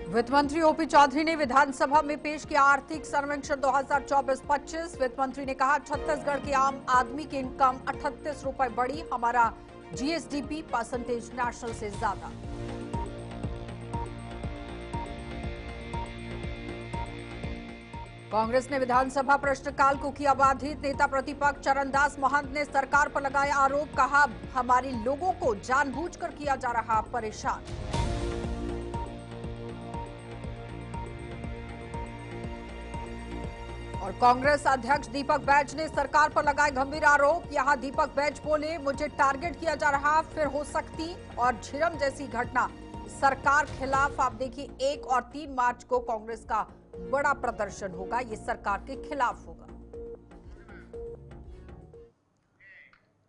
वित्त मंत्री ओपी चौधरी ने विधानसभा में पेश किया आर्थिक सर्वेक्षण 2024-25। वित्त मंत्री ने कहा छत्तीसगढ़ के आम आदमी की इनकम 38 रुपए बढ़ी, हमारा जीएसडीपी परसेंटेज नेशनल से ज्यादा। कांग्रेस ने विधानसभा प्रश्नकाल को किया बाधित। नेता प्रतिपक्ष चरणदास महंत ने सरकार पर लगाया आरोप, कहा हमारे लोगों को जानबूझकर किया जा रहा परेशान। और कांग्रेस अध्यक्ष दीपक बैज ने सरकार पर लगाए गंभीर आरोप। यहां दीपक बैज बोले, मुझे टारगेट किया जा रहा, फिर हो सकती और झिरम जैसी घटना सरकार खिलाफ। आप देखिए 1 और 3 मार्च को कांग्रेस का बड़ा प्रदर्शन होगा, ये सरकार के खिलाफ होगा।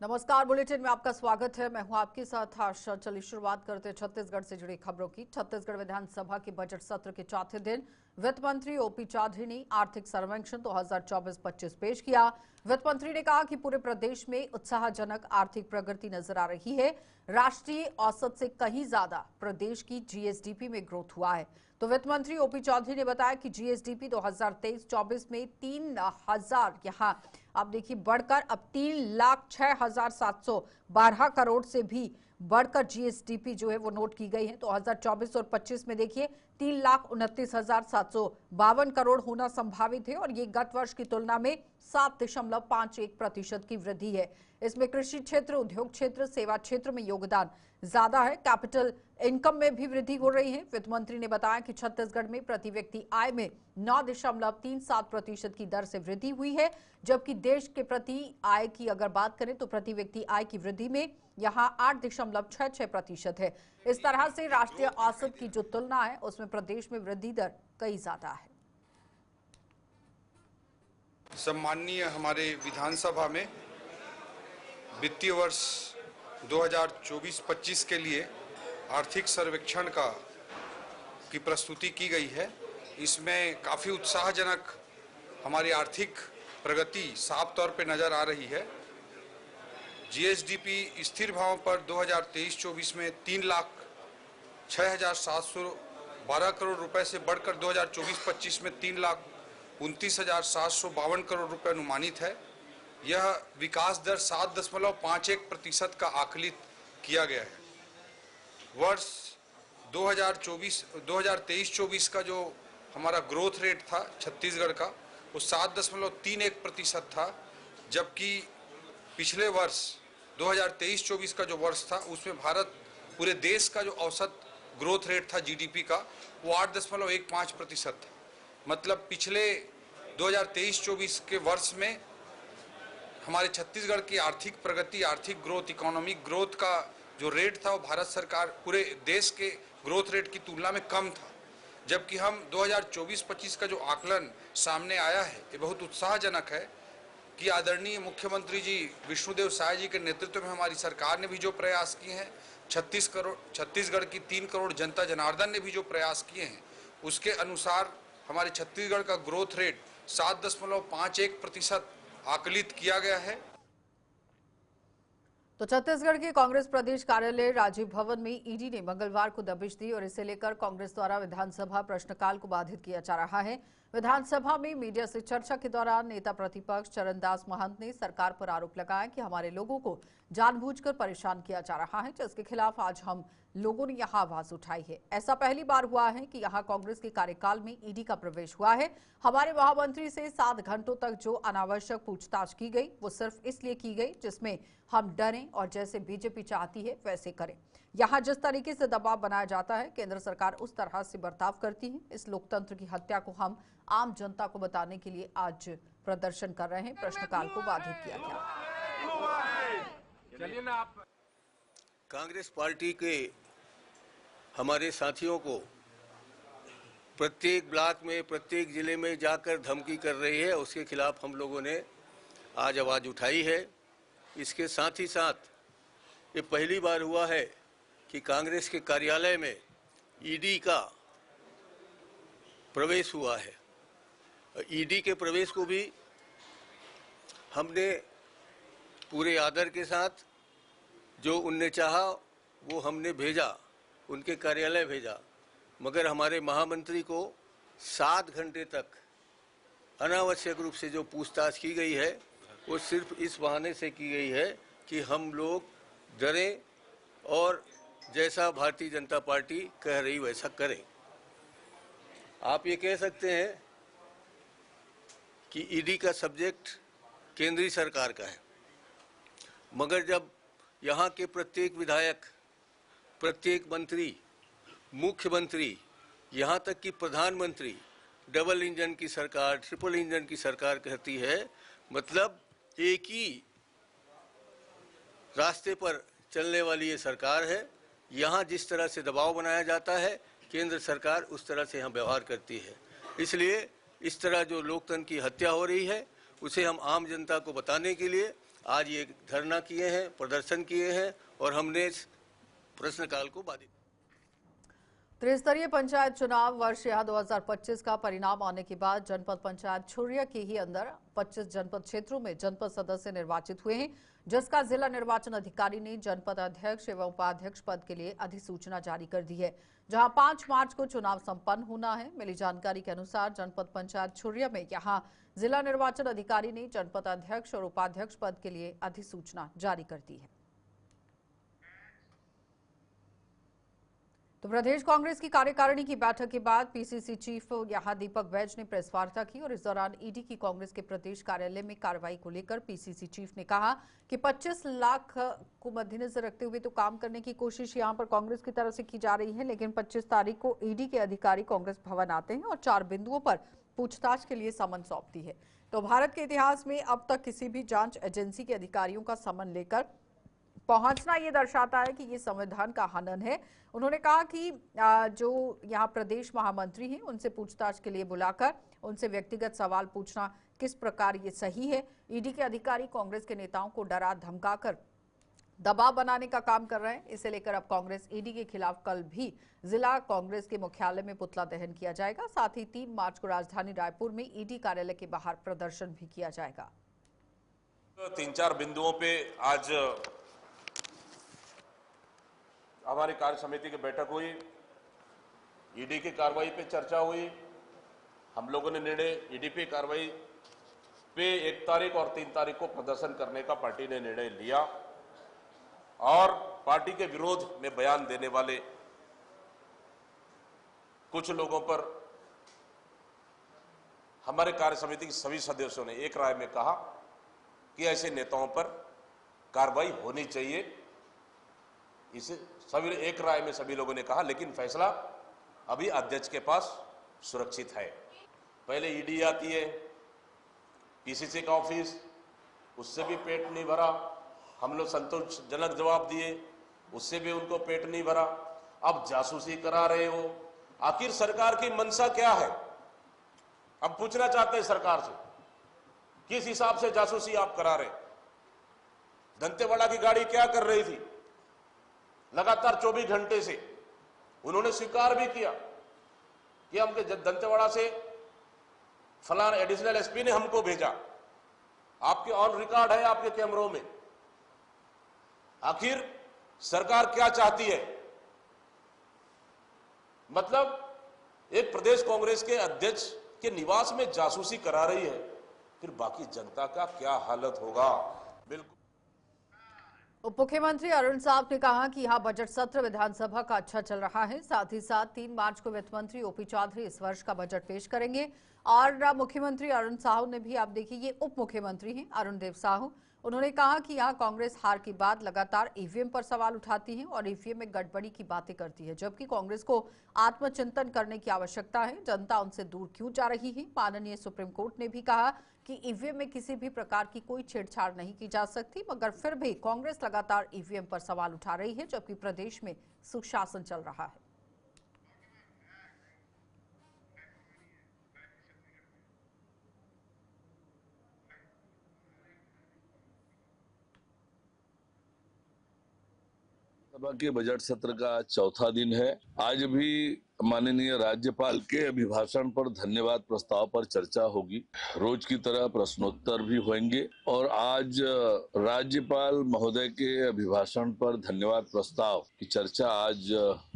नमस्कार, बुलेटिन में आपका स्वागत है। मैं हूं आपके साथ आशा। चलिए शुरुआत करते हैं छत्तीसगढ़ से जुड़ी खबरों की। छत्तीसगढ़ विधानसभा के बजट सत्र के चौथे दिन वित्त मंत्री ओपी चौधरी ने आर्थिक सर्वेक्षण 2024-25 पेश किया। वित्त मंत्री ने कहा कि पूरे प्रदेश में उत्साहजनक आर्थिक प्रगति नजर आ रही है। राष्ट्रीय औसत से कहीं ज्यादा प्रदेश की जीएसडीपी में ग्रोथ हुआ है। तो वित्त मंत्री ओपी चौधरी ने बताया कि जीएसडीपी 2023-24 में 3,000 यहां आप देखिए बढ़कर अब 3,06,712 करोड़ से भी बढ़कर जीएसडीपी जो है वो नोट की गई है। तो 2024 और 25 में देखिए 3,29,752 करोड़ होना संभावित है और ये गत वर्ष की तुलना में 7.51% की वृद्धि है। इसमें कृषि क्षेत्र, उद्योग क्षेत्र, सेवा क्षेत्र में योगदान ज्यादा है। कैपिटल इनकम में भी वृद्धि हो रही है। वित्त मंत्री ने बताया कि छत्तीसगढ़ में प्रति व्यक्ति आय में 9.37% की दर से वृद्धि हुई है, जबकि देश के प्रति आय की अगर बात करें तो प्रति व्यक्ति आय की वृद्धि में यहां 8.66% है। इस तरह से राष्ट्रीय औसत की जो तुलना है उसमें प्रदेश में वृद्धि दर कई ज्यादा है। सम्माननीय हमारे विधानसभा में वित्तीय वर्ष 2024-25 के लिए आर्थिक सर्वेक्षण की प्रस्तुति की गई है। इसमें काफ़ी उत्साहजनक हमारी आर्थिक प्रगति साफ तौर पे नज़र आ रही है। जीएसडीपी स्थिर भाव पर 2023-24 में 3,06,712 करोड़ रुपए से बढ़कर 2024-25 में 3,29,752 करोड़ रुपए अनुमानित है। यह विकास दर 7.51% का आकलित किया गया है। वर्ष 2023-24 का जो हमारा ग्रोथ रेट था छत्तीसगढ़ का वो 7.31% था, जबकि पिछले वर्ष 2023-24 का जो वर्ष था उसमें भारत पूरे देश का जो औसत ग्रोथ रेट था जीडीपी का वो 8.15% था। मतलब पिछले 2023-24 के वर्ष में हमारे छत्तीसगढ़ की आर्थिक प्रगति, आर्थिक ग्रोथ, इकोनॉमिक ग्रोथ का जो रेट था वो भारत सरकार पूरे देश के ग्रोथ रेट की तुलना में कम था। जबकि हम 2024-25 का जो आकलन सामने आया है ये बहुत उत्साहजनक है कि आदरणीय मुख्यमंत्री जी विष्णुदेव साय जी के नेतृत्व में हमारी सरकार ने भी जो प्रयास किए हैं, छत्तीसगढ़ की 3 करोड़ जनता जनार्दन ने भी जो प्रयास किए हैं, उसके अनुसार हमारे छत्तीसगढ़ का ग्रोथ रेट 7.51% आकलित किया गया है। तो छत्तीसगढ़ के कांग्रेस प्रदेश कार्यालय राजीव भवन में ईडी ने मंगलवार को दबिश दी और इसे लेकर कांग्रेस द्वारा विधानसभा प्रश्नकाल को बाधित किया जा रहा है। विधानसभा में मीडिया से चर्चा के दौरान नेता प्रतिपक्ष चरणदास महंत ने सरकार पर आरोप लगाया कि हमारे लोगों को जानबूझकर परेशान किया जा रहा है, जिसके खिलाफ आज हम लोगों ने यहां आवाज उठाई है। ऐसा पहली बार हुआ है कि यहां कांग्रेस के कार्यकाल में ईडी का प्रवेश हुआ है। हमारे महामंत्री से 7 घंटों तक जो अनावश्यक पूछताछ की गई वो सिर्फ इसलिए की गई जिसमें हम डरें और जैसे बीजेपी चाहती है वैसे करें। यहां जिस तरीके से दबाव बनाया जाता है, केंद्र सरकार उस तरह से बर्ताव करती है। इस लोकतंत्र की हत्या को हम आम जनता को बताने के लिए आज प्रदर्शन कर रहे हैं। प्रश्नकाल को बाधित किया गया। कांग्रेस पार्टी के हमारे साथियों को प्रत्येक ब्लॉक में, प्रत्येक जिले में जाकर धमकी कर रही है, उसके खिलाफ हम लोगों ने आज आवाज़ उठाई है। इसके साथ ही साथ ये पहली बार हुआ है कि कांग्रेस के कार्यालय में ईडी का प्रवेश हुआ है। ईडी के प्रवेश को भी हमने पूरे आदर के साथ, जो उनने चाहा वो हमने भेजा, उनके कार्यालय भेजा मगर हमारे महामंत्री को 7 घंटे तक अनावश्यक रूप से जो पूछताछ की गई है वो सिर्फ इस बहाने से की गई है कि हम लोग डरें और जैसा भारतीय जनता पार्टी कह रही वैसा करें। आप ये कह सकते हैं कि ईडी का सब्जेक्ट केंद्रीय सरकार का है, मगर जब यहाँ के प्रत्येक विधायक, प्रत्येक मंत्री, मुख्यमंत्री, यहाँ तक कि प्रधानमंत्री डबल इंजन की सरकार, ट्रिपल इंजन की सरकार कहती है, मतलब एक ही रास्ते पर चलने वाली ये सरकार है। यहाँ जिस तरह से दबाव बनाया जाता है, केंद्र सरकार उस तरह से यहाँ व्यवहार करती है। इसलिए इस तरह जो लोकतंत्र की हत्या हो रही है उसे हम आम जनता को बताने के लिए आज ये धरना किए हैं, प्रदर्शन किए हैं और हमने प्रश्नकाल को बाधित। त्रिस्तरीय पंचायत चुनाव वर्ष 2025 का परिणाम आने के बाद जनपद पंचायत छुरिया के ही अंदर 25 जनपद क्षेत्रों में जनपद सदस्य निर्वाचित हुए हैं, जिसका जिला निर्वाचन अधिकारी ने जनपद अध्यक्ष एवं उपाध्यक्ष पद के लिए अधिसूचना जारी कर दी है, जहां 5 मार्च को चुनाव संपन्न होना है। मिली जानकारी के अनुसार जनपद पंचायत छुरिया में यहां जिला निर्वाचन अधिकारी ने जनपद अध्यक्ष और उपाध्यक्ष पद के लिए अधिसूचना जारी कर दी है। तो प्रदेश कांग्रेस की कार्यकारिणी की बैठक के बाद पीसीसी चीफ यहां दीपक बैज ने प्रेस वार्ता की और इस दौरान ईडी की कांग्रेस के प्रदेश कार्यालय में कार्रवाई को लेकर पीसीसी चीफ ने कहा कि 25 लाख को मद्देनजर रखते हुए तो काम करने की कोशिश यहां पर कांग्रेस की तरफ से की जा रही है, लेकिन 25 तारीख को ईडी के अधिकारी कांग्रेस भवन आते हैं और 4 बिंदुओं पर पूछताछ के लिए समन सौंपती है। तो भारत के इतिहास में अब तक किसी भी जांच एजेंसी के अधिकारियों का समन लेकर पहुंचना ये दर्शाता है कि ये संविधान का हनन है। उन्होंने कहा कि जो यहाँ प्रदेश महामंत्री हैं उनसे पूछताछ के लिए बुलाकर उनसे व्यक्तिगत सवाल पूछना किस प्रकार ये सही है। ईडी के अधिकारी कांग्रेस के नेताओं को डरा धमकाकर दबाव बनाने का काम कर रहे हैं। इसे लेकर अब कांग्रेस ईडी के खिलाफ कल भी जिला कांग्रेस के मुख्यालय में पुतला दहन किया जाएगा। साथ ही 3 मार्च को राजधानी रायपुर में ईडी कार्यालय के बाहर प्रदर्शन भी किया जाएगा। 3-4 बिंदुओं पे आज हमारी कार्य समिति की बैठक हुई, ईडी की कार्रवाई पे चर्चा हुई। हम लोगों ने निर्णय ईडी पे कार्रवाई पे 1 तारीख और 3 तारीख को प्रदर्शन करने का पार्टी ने निर्णय लिया और पार्टी के विरोध में बयान देने वाले कुछ लोगों पर हमारे कार्य समिति के सभी सदस्यों ने एक राय में कहा कि ऐसे नेताओं पर कार्रवाई होनी चाहिए। इसे सभी एक राय में सभी लोगों ने कहा, लेकिन फैसला अभी अध्यक्ष के पास सुरक्षित है। पहले ईडी आती है, पीसीसी का ऑफिस, उससे भी पेट नहीं भरा। हम लोग संतोषजनक जवाब दिए, उससे भी उनको पेट नहीं भरा। अब जासूसी करा रहे हो, आखिर सरकार की मंशा क्या है? हम पूछना चाहते हैं सरकार से, किस हिसाब से जासूसी आप करा रहे? दंतेवाड़ा की गाड़ी क्या कर रही थी? लगातार 24 घंटे से उन्होंने स्वीकार भी किया कि हमके दंतेवाड़ा से फलान एडिशनल एसपी ने हमको भेजा। आपके ऑन रिकॉर्ड है, आपके कैमरों में। आखिर सरकार क्या चाहती है? मतलब एक प्रदेश कांग्रेस के अध्यक्ष के निवास में जासूसी करा रही है, फिर बाकी जनता का क्या हालत होगा? बिल्कुल। उप मुख्यमंत्री अरुण साव ने कहा कि यहां बजट सत्र विधानसभा का अच्छा चल रहा है। साथ ही साथ 3 मार्च को वित्त मंत्री ओपी चौधरी इस वर्ष का बजट पेश करेंगे और मुख्यमंत्री अरुण साहू ने भी, आप देखिए ये उप मुख्यमंत्री हैं अरुण देव साहू, उन्होंने कहा कि यहां कांग्रेस हार के बाद लगातार ईवीएम पर सवाल उठाती है और ईवीएम में गड़बड़ी की बातें करती है, जबकि कांग्रेस को आत्मचिंतन करने की आवश्यकता है। जनता उनसे दूर क्यों जा रही है? माननीय सुप्रीम कोर्ट ने भी कहा कि ईवीएम में किसी भी प्रकार की कोई छेड़छाड़ नहीं की जा सकती, मगर फिर भी कांग्रेस लगातार ईवीएम पर सवाल उठा रही है, जबकि प्रदेश में सुशासन चल रहा है। सभा के बजट सत्र का चौथा दिन है। आज भी माननीय राज्यपाल के अभिभाषण पर धन्यवाद प्रस्ताव पर चर्चा होगी। रोज की तरह प्रश्नोत्तर भी होंगे और आज राज्यपाल महोदय के अभिभाषण पर धन्यवाद प्रस्ताव की चर्चा आज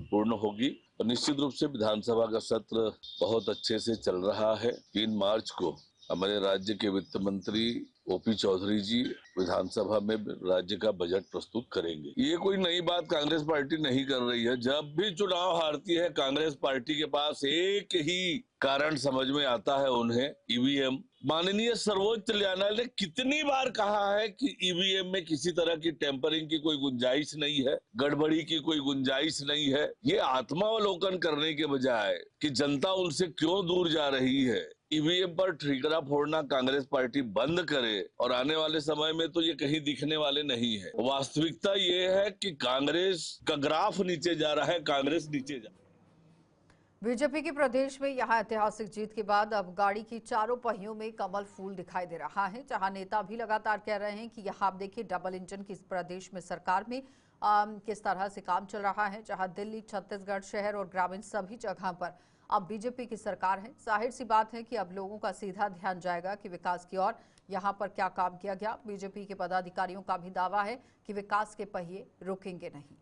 पूर्ण होगी। और निश्चित रूप से विधानसभा का सत्र बहुत अच्छे से चल रहा है। 3 मार्च को हमारे राज्य के वित्त मंत्री ओपी चौधरी जी विधानसभा में राज्य का बजट प्रस्तुत करेंगे। ये कोई नई बात कांग्रेस पार्टी नहीं कर रही है। जब भी चुनाव हारती है कांग्रेस पार्टी के पास एक ही कारण समझ में आता है उन्हें, ईवीएम। माननीय सर्वोच्च न्यायालय ने कितनी बार कहा है कि ईवीएम में किसी तरह की टेम्परिंग की कोई गुंजाइश नहीं है, गड़बड़ी की कोई गुंजाइश नहीं है। ये आत्मावलोकन करने के बजाय कि जनता उनसे क्यों दूर जा रही है, ईवीएम पर ठीकरा फोड़ना कांग्रेस पार्टी बंद करे और आने वाले समय में तो ये कहीं दिखने वाले नहीं है। वास्तविकता ये है कि कांग्रेस का ग्राफ नीचे जा रहा है, कांग्रेस नीचे जा। बीजेपी की प्रदेश में यहां ऐतिहासिक जीत के बाद अब गाड़ी की चारों पहियों में कमल फूल दिखाई दे रहा है। जहां नेता भी लगातार कह रहे हैं कि यहां आप देखिए डबल इंजन की प्रदेश में सरकार में किस तरह से काम चल रहा है। जहां दिल्ली, छत्तीसगढ़, शहर और ग्रामीण सभी जगह पर अब बीजेपी की सरकार है। जाहिर सी बात है कि अब लोगों का सीधा ध्यान जाएगा कि विकास की ओर यहाँ पर क्या काम किया गया। बीजेपी के पदाधिकारियों का भी दावा है कि विकास के पहिए रुकेंगे नहीं।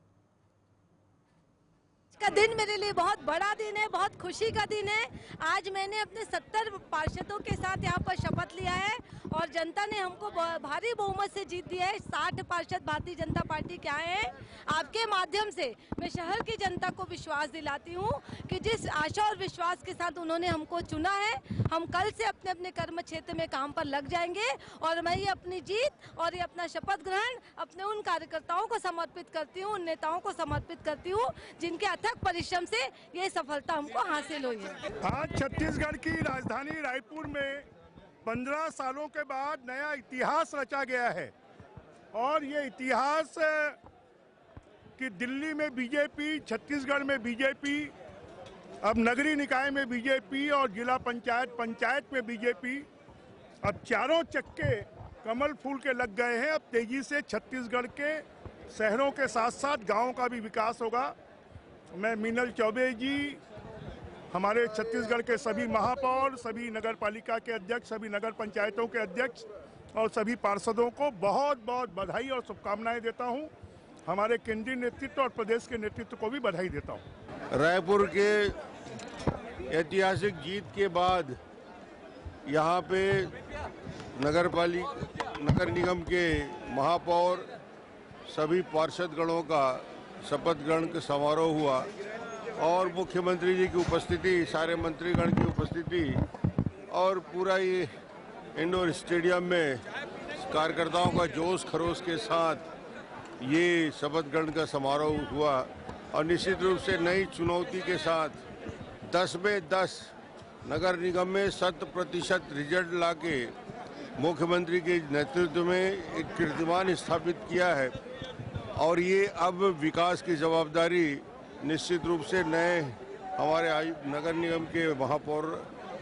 का दिन मेरे लिए बहुत बड़ा दिन है, बहुत खुशी का दिन है। आज मैंने अपने 70 पार्षदों के साथ यहाँ पर शपथ लिया है और जनता ने हमको भारी बहुमत से जीत दिया है। 60 पार्षद भारतीय जनता पार्टी के आए हैं। आपके माध्यम से मैं शहर की जनता को विश्वास दिलाती हूँ कि जिस आशा और विश्वास के साथ उन्होंने हमको चुना है, हम कल से अपने अपने कर्म क्षेत्र में काम पर लग जाएंगे। और मैं ये अपनी जीत और ये अपना शपथ ग्रहण अपने उन कार्यकर्ताओं को समर्पित करती हूँ, उन नेताओं को समर्पित करती हूँ जिनके अथक परिश्रम से ये सफलता हमको हासिल हुई है। आज छत्तीसगढ़ की राजधानी रायपुर में 15 सालों के बाद नया इतिहास रचा गया है और ये इतिहास कि दिल्ली में बीजेपी, छत्तीसगढ़ में बीजेपी, अब नगरीय निकाय में बीजेपी और जिला पंचायत में बीजेपी, अब चारों चक्के कमल फूल के लग गए हैं। अब तेजी से छत्तीसगढ़ के शहरों के साथ साथ गाँव का भी विकास होगा। मैं मीनल चौबे जी, हमारे छत्तीसगढ़ के सभी महापौर, सभी नगर पालिका के अध्यक्ष, सभी नगर पंचायतों के अध्यक्ष और सभी पार्षदों को बहुत बहुत बधाई और शुभकामनाएं देता हूं। हमारे केंद्रीय नेतृत्व और प्रदेश के नेतृत्व को भी बधाई देता हूं। रायपुर के ऐतिहासिक जीत के बाद यहाँ पे नगर निगम के महापौर, सभी पार्षदगणों का शपथ ग्रहण समारोह हुआ और मुख्यमंत्री जी की उपस्थिति, सारे मंत्रीगण की उपस्थिति और पूरा ये इंडोर स्टेडियम में कार्यकर्ताओं का जोश खरोश के साथ ये शपथ ग्रहण का समारोह हुआ। और निश्चित रूप से नई चुनौती के साथ 10 में 10 नगर निगम में 100% रिजल्ट लाके मुख्यमंत्री के नेतृत्व में एक कीर्तिमान स्थापित किया है। और ये अब विकास की जवाबदारी निश्चित रूप से नए हमारे नगर निगम के महापौर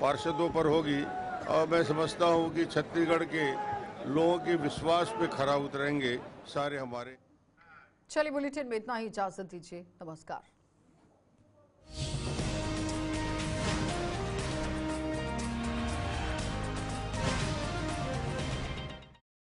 पार्षदों पर होगी और मैं समझता हूँ कि छत्तीसगढ़ के लोगों के विश्वास पे खरा उतरेंगे सारे हमारे। चलिए बुलेटिन में इतना ही, इजाजत दीजिए, नमस्कार।